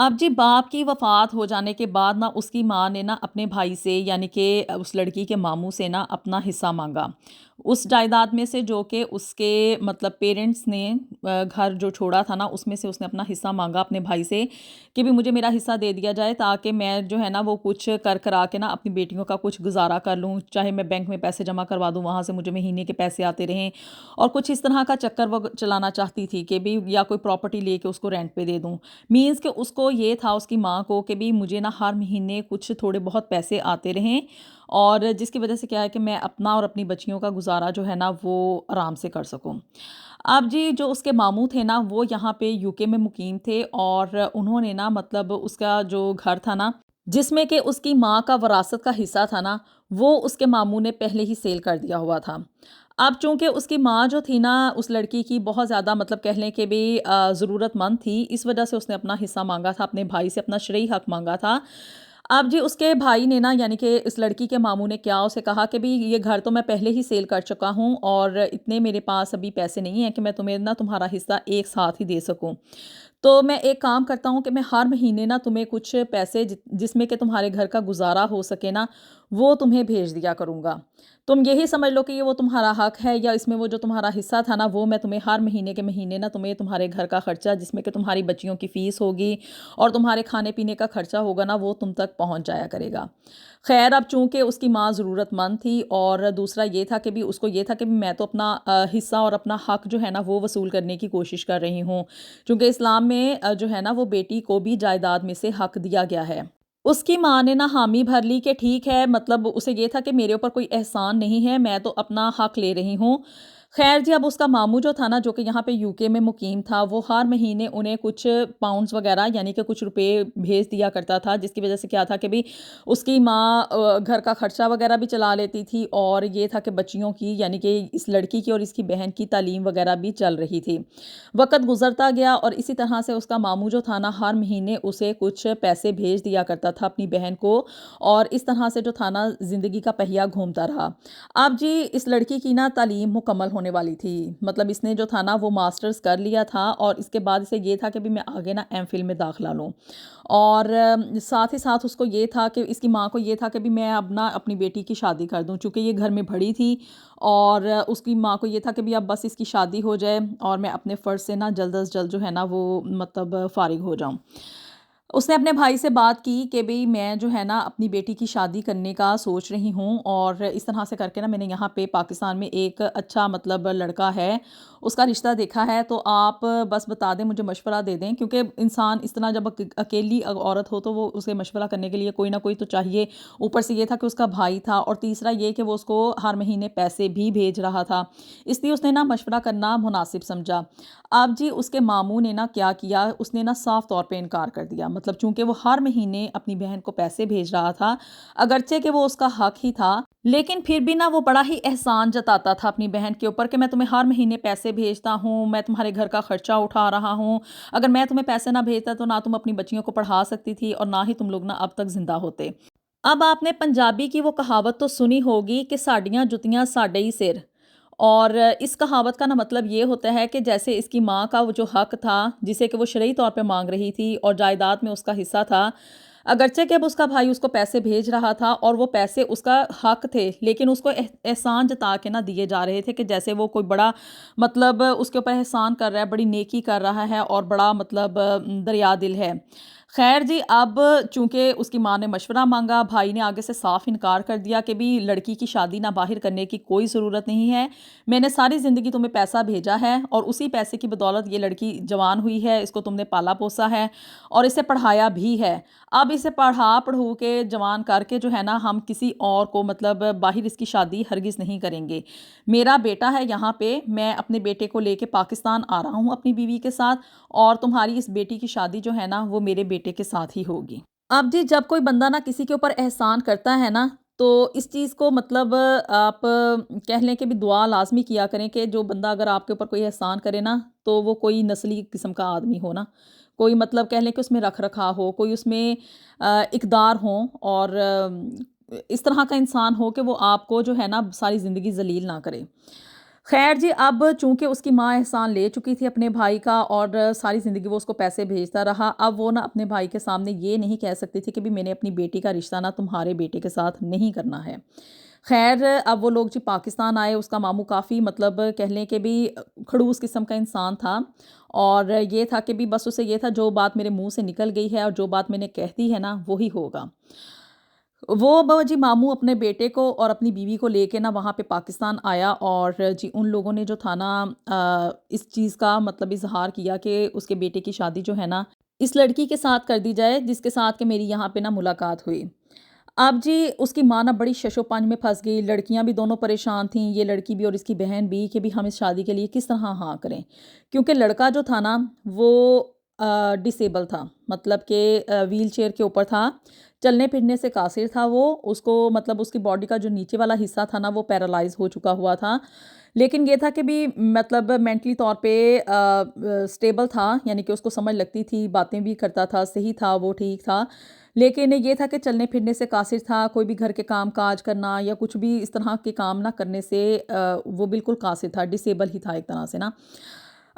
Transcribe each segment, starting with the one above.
اب جی باپ کی وفات ہو جانے کے بعد نا اس کی ماں نے نا اپنے بھائی سے یعنی کہ اس لڑکی کے ماموں سے نا اپنا حصہ مانگا اس جائیداد میں سے جو کہ اس کے مطلب پیرنٹس نے گھر جو چھوڑا تھا نا اس میں سے اس نے اپنا حصہ مانگا اپنے بھائی سے کہ بھی مجھے میرا حصہ دے دیا جائے تاکہ میں جو ہے نا وہ کچھ کر کرا کے نا اپنی بیٹیوں کا کچھ گزارا کر لوں، چاہے میں بینک میں پیسے جمع کروا دوں وہاں سے مجھے مہینے کے پیسے آتے رہیں، اور کچھ اس طرح کا چکر وہ چلانا چاہتی تھی کہ بھی یا کوئی پراپرٹی لے کے اس کو رینٹ پہ دے دوں، مینس کہ اس کو یہ تھا اس کی ماں کو کہ بھی مجھے نا ہر مہینے کچھ تھوڑے بہت پیسے آتے رہیں، اور جس کی وجہ سے کیا ہے کہ میں اپنا اور اپنی بچیوں کا گزارا جو ہے نا وہ آرام سے کر سکوں۔ اب جی جو اس کے ماموں تھے نا وہ یہاں پہ یو کے میں مقیم تھے، اور انہوں نے نا مطلب اس کا جو گھر تھا نا جس میں کہ اس کی ماں کا وراثت کا حصہ تھا نا وہ اس کے ماموں نے پہلے ہی سیل کر دیا ہوا تھا۔ اب چونکہ اس کی ماں جو تھی نا اس لڑکی کی بہت زیادہ مطلب کہہ لیں کہ بھی ضرورت مند تھی، اس وجہ سے اس نے اپنا حصہ مانگا تھا، اپنے بھائی سے اپنا شرعی حق مانگا تھا۔ اب جی اس کے بھائی نے نا یعنی کہ اس لڑکی کے ماموں نے کیا اسے کہا کہ بھی یہ گھر تو میں پہلے ہی سیل کر چکا ہوں اور اتنے میرے پاس ابھی پیسے نہیں ہیں کہ میں تمہیں نا تمہارا حصہ ایک ساتھ ہی دے سکوں، تو میں ایک کام کرتا ہوں کہ میں ہر مہینے نا تمہیں کچھ پیسے جس میں کہ تمہارے گھر کا گزارا ہو سکے نا وہ تمہیں بھیج دیا کروں گا، تم یہی سمجھ لو کہ یہ وہ تمہارا حق ہے، یا اس میں وہ جو تمہارا حصہ تھا نا وہ میں تمہیں ہر مہینے کے مہینے نا تمہیں تمہارے گھر کا خرچہ جس میں کہ تمہاری بچیوں کی فیس ہوگی اور تمہارے کھانے پینے کا خرچہ ہوگا نا وہ تم تک پہنچ جایا کرے گا۔ خیر اب چونکہ اس کی ماں ضرورت مند تھی اور دوسرا یہ تھا کہ بھی اس کو یہ تھا کہ بھی میں تو اپنا حصہ اور اپنا حق جو ہے نا وہ وصول کرنے کی کوشش کر رہی ہوں، چونکہ اسلام میں جو ہے نا وہ بیٹی کو بھی جائیداد میں سے حق دیا گیا ہے۔ اس کی ماں نے نا حامی بھر لی کہ ٹھیک ہے، مطلب اسے یہ تھا کہ میرے اوپر کوئی احسان نہیں ہے، میں تو اپنا حق لے رہی ہوں۔ خیر جی اب اس کا ماموں جو تھا نا جو کہ یہاں پہ یو کے میں مقیم تھا وہ ہر مہینے انہیں کچھ پاؤنڈز وغیرہ یعنی کہ کچھ روپے بھیج دیا کرتا تھا، جس کی وجہ سے کیا تھا کہ بھی اس کی ماں گھر کا خرچہ وغیرہ بھی چلا لیتی تھی، اور یہ تھا کہ بچیوں کی یعنی کہ اس لڑکی کی اور اس کی بہن کی تعلیم وغیرہ بھی چل رہی تھی۔ وقت گزرتا گیا اور اسی طرح سے اس کا ماموں جو تھا نا ہر مہینے اسے کچھ پیسے بھیج دیا کرتا تھا اپنی بہن کو، اور اس طرح سے جو تھا نا زندگی کا پہیہ گھومتا رہا۔ اب جی اس لڑکی کی نا تعلیم مکمل ہونے والی تھی، مطلب اس نے جو تھا نا وہ ماسٹرز کر لیا تھا، اور اس کے بعد اسے یہ تھا کہ بھی میں آگے نا ایم فل میں داخلہ لوں، اور ساتھ ہی ساتھ اس کو یہ تھا کہ اس کی ماں کو یہ تھا کہ بھی میں اب نا اپنی بیٹی کی شادی کر دوں، چونکہ یہ گھر میں بڑی تھی، اور اس کی ماں کو یہ تھا کہ بھی اب بس اس کی شادی ہو جائے اور میں اپنے فرض سے نا جلد از جلد جو ہے نا وہ مطلب فارغ ہو جاؤں۔ اس نے اپنے بھائی سے بات کی کہ بھئی میں جو ہے نا اپنی بیٹی کی شادی کرنے کا سوچ رہی ہوں، اور اس طرح سے کر کے نا میں نے یہاں پہ پاکستان میں ایک اچھا مطلب لڑکا ہے اس کا رشتہ دیکھا ہے، تو آپ بس بتا دیں مجھے مشورہ دے دیں، کیونکہ انسان اس طرح جب اکیلی عورت ہو تو وہ اسے مشورہ کرنے کے لیے کوئی نہ کوئی تو چاہیے، اوپر سے یہ تھا کہ اس کا بھائی تھا، اور تیسرا یہ کہ وہ اس کو ہر مہینے پیسے بھی بھیج رہا تھا، اس لیے اس نے نا مشورہ کرنا مناسب سمجھا۔ اب جی اس کے ماموں نے نا کیا کیا، اس نے نا صاف طور پہ انکار کر دیا، مطلب چونکہ وہ ہر مہینے اپنی بہن کو پیسے بھیج رہا تھا، اگرچہ کہ وہ اس کا حق ہی تھا، لیکن پھر بھی نا وہ بڑا ہی احسان جتاتا تھا اپنی بہن کے اوپر کہ میں تمہیں ہر مہینے پیسے بھیجتا ہوں، میں تمہارے گھر کا خرچہ اٹھا رہا ہوں، اگر میں تمہیں پیسے نہ بھیجتا تو نہ تم اپنی بچیوں کو پڑھا سکتی تھی اور نہ ہی تم لوگ نا اب تک زندہ ہوتے۔ اب آپ نے پنجابی کی وہ کہاوت تو سنی ہوگی کہ ساڑیاں جتیاں ساڈے ہی سر، اور اس کہاوت کا نا مطلب یہ ہوتا ہے کہ جیسے اس کی ماں کا وہ جو حق تھا جسے کہ وہ شرعی طور پہ مانگ رہی تھی اور جائیداد میں اس کا حصہ تھا، اگرچہ کہ اب اس کا بھائی اس کو پیسے بھیج رہا تھا اور وہ پیسے اس کا حق تھے، لیکن اس کو احسان جتا کے نہ دیے جا رہے تھے کہ جیسے وہ کوئی بڑا مطلب اس کے اوپر احسان کر رہا ہے، بڑی نیکی کر رہا ہے اور بڑا مطلب دریا دل ہے۔ خیر جی اب چونکہ اس کی ماں نے مشورہ مانگا، بھائی نے آگے سے صاف انکار کر دیا کہ بھی لڑکی کی شادی نہ باہر کرنے کی کوئی ضرورت نہیں ہے، میں نے ساری زندگی تمہیں پیسہ بھیجا ہے اور اسی پیسے کی بدولت یہ لڑکی جوان ہوئی ہے، اس کو تم نے پالا پوسا ہے اور اسے پڑھایا بھی ہے، اب اسے پڑھا پڑھو کے جوان کر کے جو ہے نا ہم کسی اور کو مطلب باہر اس کی شادی ہرگز نہیں کریں گے، میرا بیٹا ہے یہاں پہ، میں اپنے بیٹے کو لے کے پاکستان آ رہا ہوں اپنی بیوی کے ساتھ، اور تمہاری اس بیٹی کی شادی جو ہے نا وہ میرے بیٹے کے ساتھ ہی ہوگی۔ اب جی جب کوئی بندہ نا کسی کے اوپر احسان کرتا ہے نا تو اس چیز کو مطلب آپ کہہ لیں کہ بھی دعا لازمی کیا کریں کہ جو بندہ اگر آپ کے اوپر کوئی احسان کرے نا تو وہ کوئی نسلی قسم کا آدمی ہو نا، کوئی مطلب کہہ لیں کہ اس میں رکھ رکھا ہو، کوئی اس میں اقدار ہوں، اور اس طرح کا انسان ہو کہ وہ آپ کو جو ہے نا ساری زندگی ذلیل نہ کرے۔ خیر جی، اب چونکہ اس کی ماں احسان لے چکی تھی اپنے بھائی کا اور ساری زندگی وہ اس کو پیسے بھیجتا رہا، اب وہ نا اپنے بھائی کے سامنے یہ نہیں کہہ سکتی تھی کہ بھی میں نے اپنی بیٹی کا رشتہ نا تمہارے بیٹے کے ساتھ نہیں کرنا ہے۔ خیر اب وہ لوگ جی پاکستان آئے، اس کا ماموں کافی مطلب کہہ لیں کہ بھی خڑوس قسم کا انسان تھا، اور یہ تھا کہ بھی بس اسے یہ تھا جو بات میرے منہ سے نکل گئی ہے اور جو بات میں نے کہہ دی ہے نا وہی ہوگا۔ وہ جی ماموں اپنے بیٹے کو اور اپنی بیوی کو لے کے نا وہاں پہ پاکستان آیا، اور جی ان لوگوں نے جو تھا نا اس چیز کا مطلب اظہار کیا کہ اس کے بیٹے کی شادی جو ہے نا اس لڑکی کے ساتھ کر دی جائے جس کے ساتھ کہ میری یہاں پہ نا ملاقات ہوئی۔ اب جی اس کی ماں نا بڑی شش و پنج میں پھنس گئی، لڑکیاں بھی دونوں پریشان تھیں، یہ لڑکی بھی اور اس کی بہن بھی، کہ بھی ہم اس شادی کے لیے کس طرح ہاں کریں، کیونکہ لڑکا جو تھا نا وہ ڈسیبل تھا، مطلب کہ ویل چیئر کے اوپر تھا، چلنے پھرنے سے قاصر تھا وہ، اس کو مطلب اس کی باڈی کا جو نیچے والا حصہ تھا نا وہ پیرالائز ہو چکا ہوا تھا، لیکن یہ تھا کہ بھی مطلب مینٹلی طور پہ سٹیبل تھا، یعنی کہ اس کو سمجھ لگتی تھی، باتیں بھی کرتا تھا، صحیح تھا، وہ ٹھیک تھا، لیکن یہ تھا کہ چلنے پھرنے سے قاصر تھا، کوئی بھی گھر کے کام کاج کرنا یا کچھ بھی اس طرح کے کام نہ کرنے سے وہ بالکل قاصر تھا، ڈسیبل ہی تھا ایک طرح سے نا۔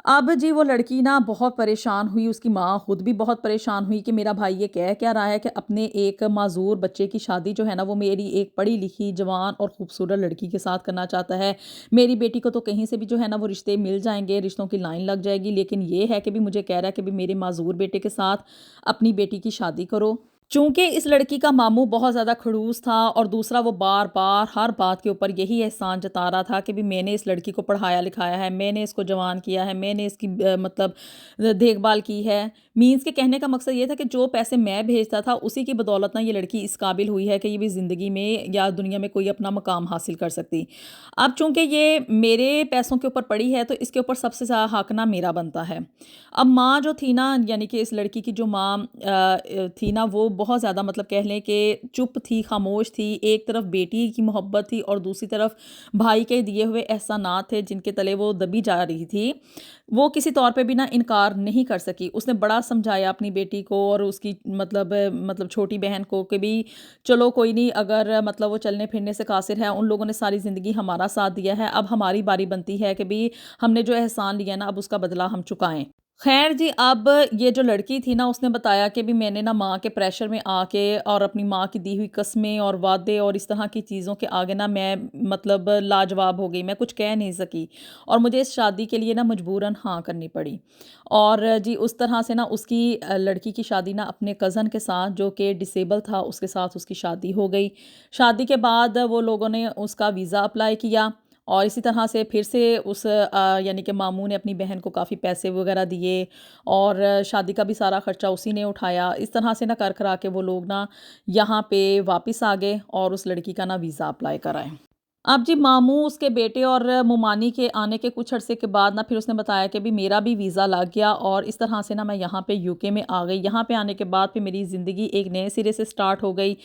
اب جی وہ لڑکی نا بہت پریشان ہوئی، اس کی ماں خود بھی بہت پریشان ہوئی کہ میرا بھائی یہ کہہ کیا رہا ہے کہ اپنے ایک معذور بچے کی شادی جو ہے نا وہ میری ایک پڑھی لکھی جوان اور خوبصورت لڑکی کے ساتھ کرنا چاہتا ہے، میری بیٹی کو تو کہیں سے بھی جو ہے نا وہ رشتے مل جائیں گے، رشتوں کی لائن لگ جائے گی، لیکن یہ ہے کہ بھی مجھے کہہ رہا ہے کہ بھی میرے معذور بیٹے کے ساتھ اپنی بیٹی کی شادی کرو۔ چونکہ اس لڑکی کا ماموں بہت زیادہ کھڑوس تھا، اور دوسرا وہ بار بار ہر بات کے اوپر یہی احسان جتا رہا تھا کہ بھی میں نے اس لڑکی کو پڑھایا لکھایا ہے، میں نے اس کو جوان کیا ہے، میں نے اس کی مطلب دیکھ بھال کی ہے، مینس کے کہنے کا مقصد یہ تھا کہ جو پیسے میں بھیجتا تھا اسی کی بدولت نا یہ لڑکی اس قابل ہوئی ہے کہ یہ بھی زندگی میں یا دنیا میں کوئی اپنا مقام حاصل کر سکتی۔ اب چونکہ یہ میرے پیسوں کے اوپر پڑی ہے تو اس کے اوپر سب سے زیادہ حق نا میرا بنتا ہے۔ اب ماں جو تھی نا، یعنی کہ اس لڑکی کی جو ماں تھی نا وہ بہت زیادہ مطلب کہہ لیں کہ چپ تھی، خاموش تھی، ایک طرف بیٹی کی محبت تھی اور دوسری طرف بھائی کے دیے ہوئے احسانات تھے جن کے تلے وہ دبی جا رہی تھی، وہ کسی طور پہ بھی نا انکار نہیں کر سکی، اس نے بڑا سمجھایا اپنی بیٹی کو اور اس کی مطلب چھوٹی بہن کو کہ بھی چلو کوئی نہیں، اگر مطلب وہ چلنے پھرنے سے قاصر ہے، ان لوگوں نے ساری زندگی ہمارا ساتھ دیا ہے، اب ہماری باری بنتی ہے کہ بھی ہم نے جو احسان لیا نا اب اس کا بدلہ ہم چکائیں۔ خیر جی اب یہ جو لڑکی تھی نا اس نے بتایا کہ بھی میں نے نا ماں کے پریشر میں آ کے اور اپنی ماں کی دی ہوئی قسمیں اور وعدے اور اس طرح کی چیزوں کے آگے نا میں مطلب لاجواب ہو گئی، میں کچھ کہہ نہیں سکی اور مجھے اس شادی کے لیے نا مجبوراً ہاں کرنی پڑی، اور جی اس طرح سے نا اس کی لڑکی کی شادی نا اپنے کزن کے ساتھ جو کہ ڈسیبل تھا اس کے ساتھ اس کی شادی ہو گئی۔ شادی کے بعد وہ لوگوں نے اس کا ویزا اپلائی کیا، اور اسی طرح سے پھر سے اس یعنی کہ ماموں نے اپنی بہن کو کافی پیسے وغیرہ دیے اور شادی کا بھی سارا خرچہ اسی نے اٹھایا، اس طرح سے نہ کر کرا کے وہ لوگ نا یہاں پہ واپس آ گئے اور اس لڑکی کا نا ویزا اپلائی کرائے۔ اب جی ماموں اس کے بیٹے اور ممانی کے آنے کے کچھ عرصے کے بعد نا پھر اس نے بتایا کہ بھی میرا بھی ویزا لگ گیا اور اس طرح سے نا میں یہاں پہ یو کے میں آ گئی، یہاں پہ آنے کے بعد پھر میری زندگی ایک نئے سرے سے سٹارٹ ہو گئی۔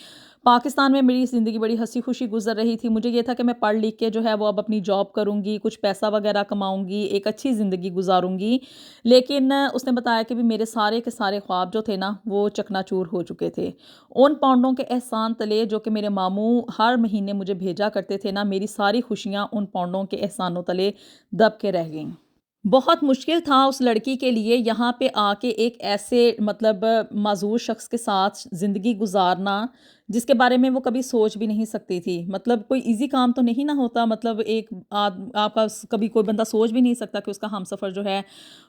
پاکستان میں میری زندگی بڑی ہنسی خوشی گزر رہی تھی، مجھے یہ تھا کہ میں پڑھ لکھ کے جو ہے وہ اب اپنی جاب کروں گی، کچھ پیسہ وغیرہ کماؤں گی، ایک اچھی زندگی گزاروں گی، لیکن اس نے بتایا کہ بھی میرے سارے کے سارے خواب جو تھے نا وہ چکنا چور ہو چکے تھے، ان پاؤنڈوں کے احسان تلے جو کہ میرے ماموں ہر مہینے مجھے بھیجا کرتے تھے نا، میری ساری خوشیاں ان پاؤنڈوں کے احسانوں تلے دب کے رہ گئیں۔ بہت مشکل تھا اس لڑکی کے لیے یہاں پہ آ کے ایک ایسے مطلب معذور شخص کے ساتھ زندگی گزارنا جس کے بارے میں وہ کبھی سوچ بھی نہیں سکتی تھی، مطلب کوئی ایزی کام تو نہیں نہ ہوتا، مطلب ایک آپ کا کبھی کوئی بندہ سوچ بھی نہیں سکتا کہ اس کا ہمسفر جو ہے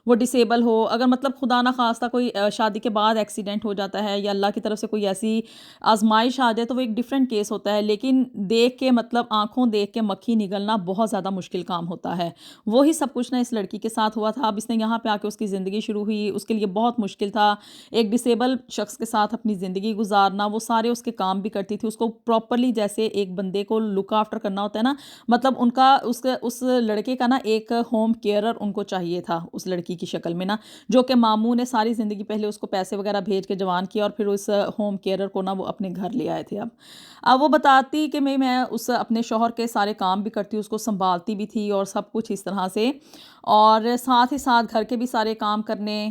وہ ڈسیبل ہو، اگر مطلب خدا نخواستہ کوئی شادی کے بعد ایکسیڈنٹ ہو جاتا ہے یا اللہ کی طرف سے کوئی ایسی آزمائش آ جائے تو وہ ایک ڈیفرنٹ کیس ہوتا ہے، لیکن دیکھ کے مطلب آنکھوں دیکھ کے مکھی نگلنا بہت زیادہ مشکل کام ہوتا ہے، وہی سب کچھ نا اس لڑکی کے ساتھ ہوا تھا۔ اب اس نے یہاں پہ آ کے اس کی زندگی شروع ہوئی، اس کے لیے بہت مشکل تھا ایک ڈسیبل شخص کے ساتھ اپنی زندگی گزارنا، وہ سارے اس کے کام بھی کرتی تھی، اس کو پراپرلی جیسے ایک بندے کو لک آفٹر کرنا ہوتا ہے نا، مطلب ان کا اس لڑکے کا نا ایک ہوم کیئرر ان کو چاہیے تھا اس لڑکی کی شکل میں نا، جو کہ ماموں نے ساری زندگی پہلے اس کو پیسے وغیرہ بھیج کے جوان کیا اور پھر اس ہوم کیئرر کو نا وہ اپنے گھر لے آئے تھے۔ اب وہ بتاتی کہ میں اس اپنے شوہر کے سارے کام بھی کرتی، اس کو سنبھالتی بھی تھی اور سب کچھ اس طرح سے، اور ساتھ ہی ساتھ گھر کے بھی سارے کام کرنے،